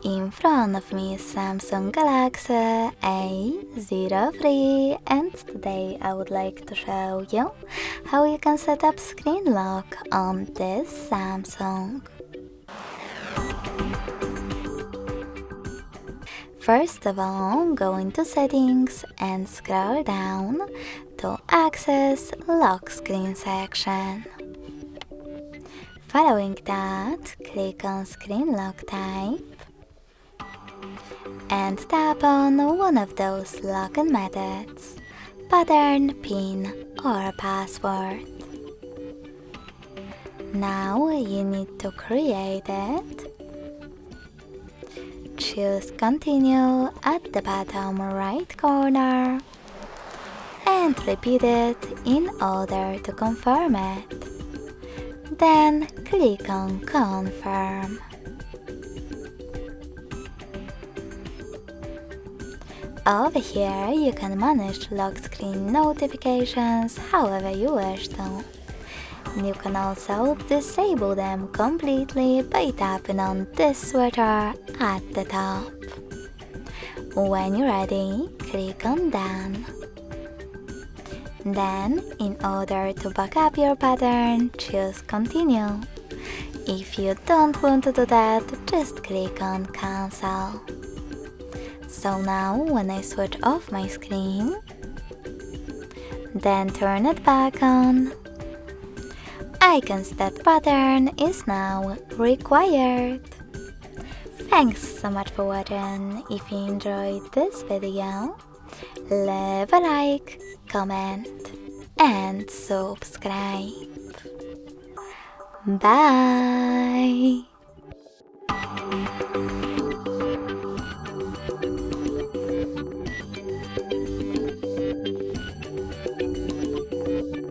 In front of me is Samsung Galaxy A03, and today I would like to show you how you can set up screen lock on this Samsung. First of all, go into settings and scroll down to access lock screen section. Following that, click on screen lock type and tap on one of those login methods, pattern, PIN or password. Now you need to create it. Choose continue at the bottom right corner and repeat it in order to confirm it. Then click on confirm. Over here you can manage lock screen notifications however you wish to. You can also disable them completely by tapping on this switcher at the top. When you're ready, click on Done. Then, in order to back up your pattern, choose Continue. If you don't want to do that, just click on Cancel. So now, when I switch off my screen, then turn it back on, icons that pattern is now required. Thanks so much for watching. If you enjoyed this video, leave a like, comment and subscribe. Bye!